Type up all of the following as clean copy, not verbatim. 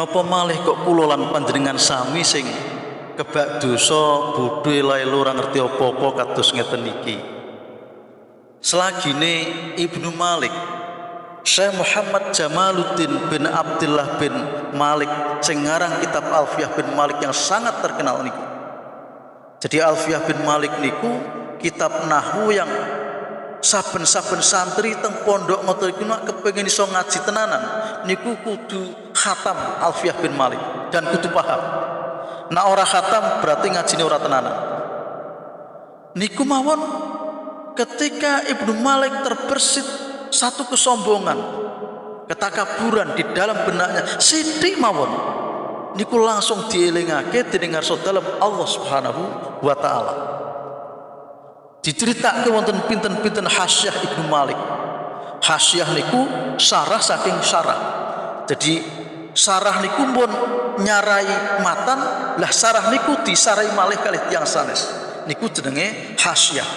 Napa malih kok kula lan panjenengan sami sing kebak dosa bodho lailu ora ngerti apa-apa kados ngeten iki. Selagine Ibnu Malik, Syekh Muhammad Jamaluddin bin Abdullah bin Malik sing ngarang kitab Alfiyah bin Malik yang sangat terkenal niku. Jadi Alfiyah bin Malik niku kitab nahwu yang saben-saben santri teng pondok ngoten iku nek kepengin iso ngaji tenanan niku kudu khatam Alfiyah bin Malik dan kudu paham. Nek ora khatam berarti ngajine ora tenanan. Niku mawon ketika Ibnu Malik terbersit satu kesombongan, ketakaburan di dalam benaknya sithik mawon niku langsung dielingake dening ngarsa dalem Allah Subhanahu wa taala. Diceritake wonten pinten-pinten hasyiah Ibnu Malik. Hasyiah niku syarah saking syarah. Jadi syarah niku pun nyarai matan, lah syarah niku disarai malih kalih tiyang sanes. Niku jenenge hasyiah.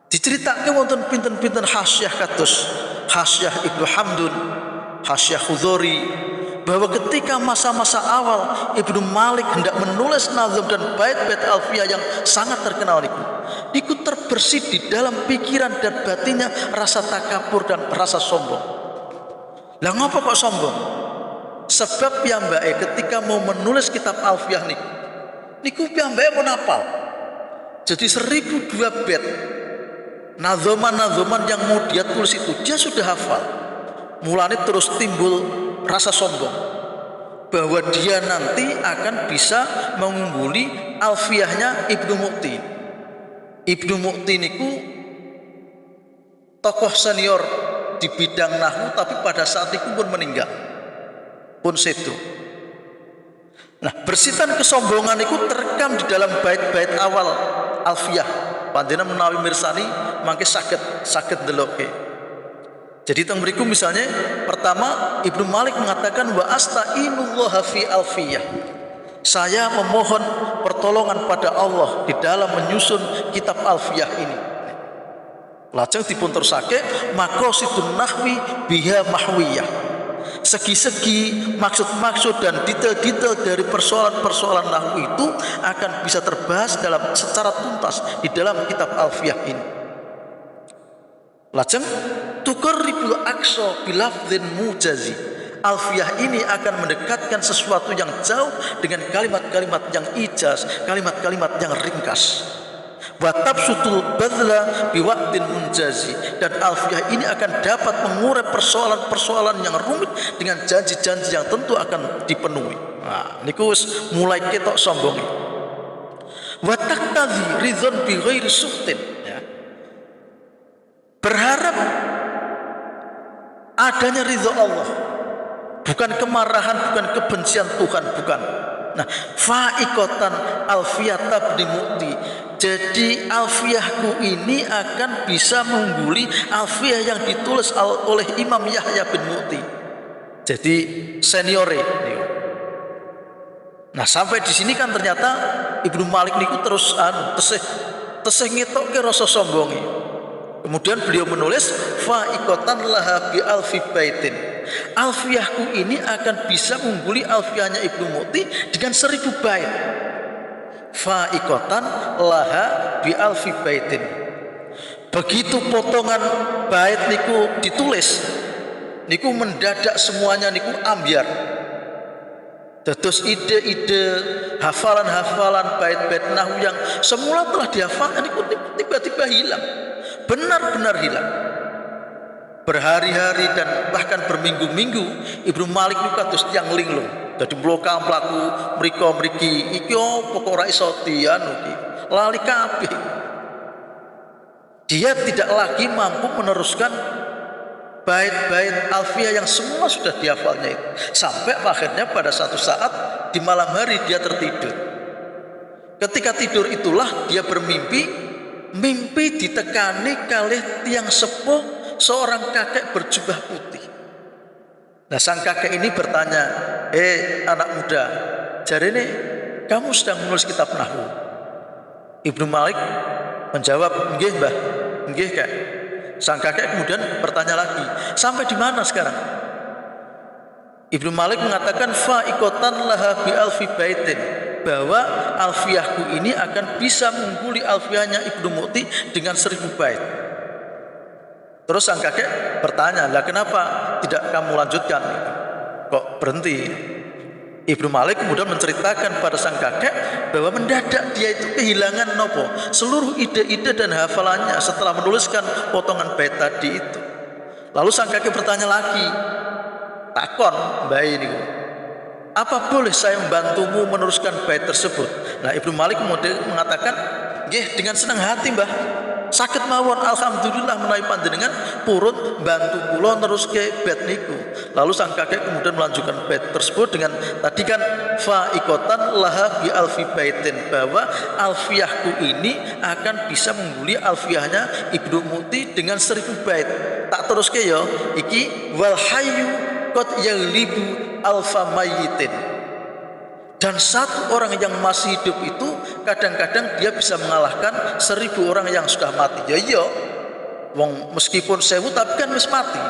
Diceritake wonten pinten-pinten hasyiah kados hasyiah Ibnu Hamdun, hasyiah Khudhari, bahwa ketika masa-masa awal Ibnu Malik hendak menulis nazm dan bait-bait alfiyah yang sangat terkenal niku terbersih di dalam pikiran dan batinnya rasa takabur dan rasa sombong. Lah ngapa kok sombong? Sebab piyambake ketika mau menulis kitab alfiyah niku piyambake mau hafal. Jadi 1002 bait nazman-nazman yang mau dia tulis itu dia sudah hafal. Mulane terus timbul rasa sombong bahwa dia nanti akan bisa mengungguli alfiyahnya Ibnu Mu'ti. Ibnu Mu'ti niku tokoh senior di bidang nahwu tapi pada saat itu pun meninggal pun sedo. Nah, bersitan kesombongan itu terekam di dalam bait-bait awal alfiyah. Panjenengan menawi mirsani mangke saged ndelokke. Jadi teng mriku misalnya pertama Ibnu Malik mengatakan wa astainullaha fi alfiyah. Saya memohon pertolongan pada Allah di dalam menyusun kitab alfiyah ini. Lajeng dipun terusake maqasidun nahwi biha mahwiyah. Segi-segi maksud-maksud dan detail-detail dari persoalan-persoalan nahwu itu akan bisa terbahas secara tuntas di dalam kitab alfiyah ini. Lajeng tuqarribul aqsa bilafdzin mujazi. Alfiyah ini akan mendekatkan sesuatu yang jauh dengan kalimat-kalimat yang ijaz, kalimat-kalimat yang ringkas. Wa tabsutul badla biwaqtin munjazi, dan alfiyah ini akan dapat mengurai persoalan-persoalan yang rumit dengan janji-janji yang tentu akan dipenuhi. Nah, niku wis mulai ketok sombong. Wa taqtadhi ridhon bi ghairi sukhtin, ya. Berharap adanya ridho Allah, bukan kemarahan, bukan kebencian Tuhan, bukan. Nah, fa'iqatan alfiyata bin Mu'ti. Jadi alfiyahku ini akan bisa mengungguli alfiyah yang ditulis oleh Imam Yahya bin Mu'ti. Jadi seniore. Nah, sampai di sini kan ternyata Ibnu Malik niku terus tesih ngetokke rasa sombonge. Kemudian beliau menulis fa'iqatan laha bi alfi baitin. Alfiyahku ini akan bisa mengungguli alfiyahnya Ibnu Mu'ti dengan 1000 bait. Fa'iqatan laha bi alfi baitin. Begitu potongan bait niku ditulis, niku mendadak semuanya niku ambyar. Dados ide-ide, hafalan-hafalan bait-bait nahwu yang semula telah dihafalkan niku tiba-tiba hilang. Benar-benar hilang. Berhari-hari dan bahkan berminggu-minggu Ibnu Malik niku kados tiyang linglung. Dadi mloka mlaku mriko-mriki iki opo kok ora iso dianu iki. Lali kabeh. Dia tidak lagi mampu meneruskan bait-bait alfiyah yang semua sudah dihafalnya itu. Sampai akhirnya pada satu saat di malam hari dia tertidur. Ketika tidur itulah dia bermimpi. Mimpi ditekani kalih tiang sepuh seorang kakek berjubah putih. Nah, sang kakek ini bertanya, anak muda, jarene kamu sedang menulis kitab nahwu? Ibnu Malik menjawab, nggih Mbah, nggih Kak. Sang kakek kemudian bertanya lagi, sampai di mana sekarang? Ibnu Malik mengatakan fa'iqatan laha bi alfi baitin, bahwa alfiyahku ini akan bisa mengungguli alfiyahnya Ibnu Mu'ti dengan 1000 bait. Terus sang kakek bertanya, lah kenapa tidak kamu lanjutkan? Kok berhenti? Ibnu Malik kemudian menceritakan pada sang kakek bahwa mendadak dia itu kehilangan nopo seluruh ide-ide dan hafalannya setelah menuliskan potongan bait tadi itu. Lalu sang kakek bertanya lagi, takon mbak ini, apa boleh saya membantumu meneruskan bait tersebut? Nah, Ibnu Malik kemudian mengatakan, nggih, dengan senang hati mbah, sakit mawon, alhamdulillah menawi panjenengan purun bantu kula neruske bait niku. Lalu sang kakek kemudian melanjutkan bait tersebut dengan tadi kan fa'iqatan laha bi alfi baitin, bahwa alfiyahku ini akan bisa mengguli alfiyahnya Ibnu Mu'ti dengan 1000 bait. Tak teruske ya, iki wal hayyu qad yaghlibu alfa mayyitin, dan satu orang yang masih hidup itu kadang-kadang dia bisa mengalahkan 1000 orang yang sudah mati. Ya iya, wong meskipun 1000 tapi kan wis mati,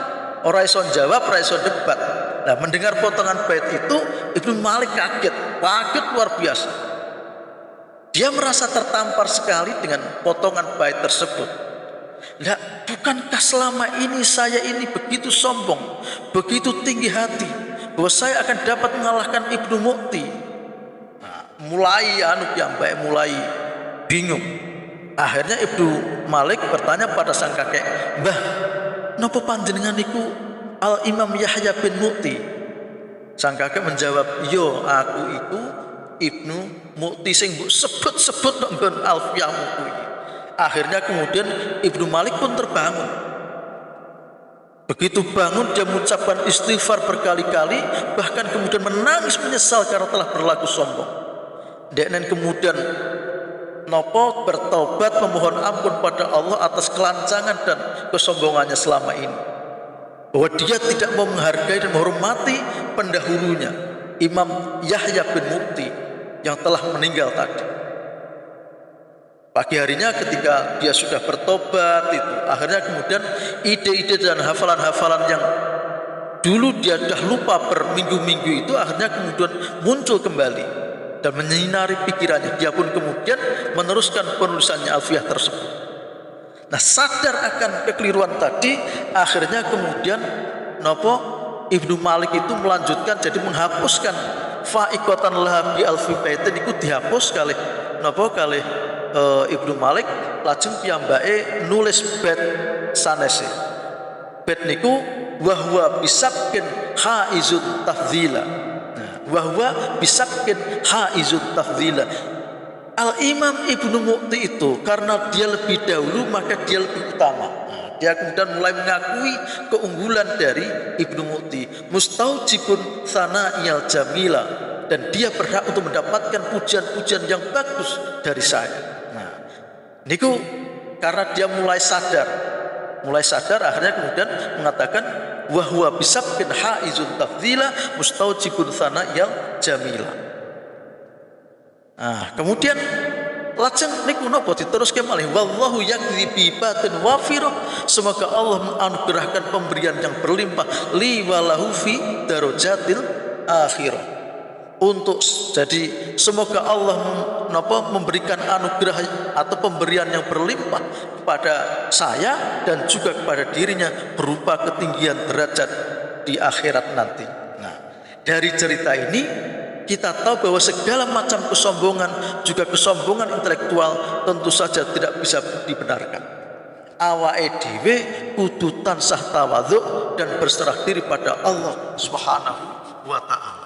ora iso jawab, ora iso debat. Nah, mendengar potongan bait itu Ibnu Malik kaget luar biasa. Dia merasa tertampar sekali dengan potongan bait tersebut. Nah, bukankah selama ini saya ini begitu sombong, begitu tinggi hati, bahwa saya akan dapat mengalahkan Ibnu Mu'ti? Nah, mulai bingung. Akhirnya Ibnu Malik bertanya pada sang kakek, "Mbah, napa panjenengan niku Al Imam Yahya bin Mu'ti?" Sang kakek menjawab, "Yo, aku itu Ibnu Mu'ti sing mbok sebut-sebut nggon alfiyahmu kuwi." Akhirnya kemudian Ibnu Malik pun terbangun. Begitu bangun dia mengucapkan istighfar berkali-kali, bahkan kemudian menangis menyesal karena telah berlaku sombong. Dan kemudian nopo bertobat memohon ampun pada Allah atas kelancangan dan kesombongannya selama ini, bahwa dia tidak mau menghargai dan menghormati pendahulunya Imam Yahya bin Mu'ti yang telah meninggal tadi. Pagi harinya ketika dia sudah bertobat itu, akhirnya kemudian ide-ide dan hafalan-hafalan yang dulu dia sudah lupa berminggu-minggu itu akhirnya kemudian muncul kembali dan menyinari pikirannya. Dia pun kemudian meneruskan penulisannya alfiyah tersebut. Nah, sadar akan kekeliruan tadi, akhirnya kemudian Ibnu Malik itu melanjutkan, jadi menghapuskan fa'iqatan laha bi alfi baitin itu dihapus kali Ibnu Malik, lajeng piyambake nulis bait sanese. Bait niku wa huwa bisabkin haizut tafdzila. Nah, wa huwa bisabkin haizut tafdzila. Al Imam Ibnu Mu'ti itu karena dia lebih dahulu maka dia lebih utama. Dia kemudian mulai mengakui keunggulan dari Ibnu Mu'ti, mustaujibun sana'iyal jamila, dan dia berhak untuk mendapatkan pujian-pujian yang bagus dari saya. Nah, niku karena dia mulai sadar akhirnya kemudian mengatakan wa huwa bisabkin haizun tafdzila mustaujibun sana'iyal jamila. Nah, kemudian lajeng niku napa diteruske malih wallahu yakdhi bi batin wafirah, semoga Allah menganugerahkan pemberian yang berlimpah li walahu fi darajatil akhirah. Untuk jadi semoga Allah memberikan anugerah atau pemberian yang berlimpah kepada saya dan juga kepada dirinya berupa ketinggian derajat di akhirat nanti. Nah, dari cerita ini kita tahu bahwa segala macam kesombongan, juga kesombongan intelektual, tentu saja tidak bisa dibenarkan. Awake dhewe kudu tansah tawadhu dan berserah diri pada Allah Subhanahu wa ta'ala.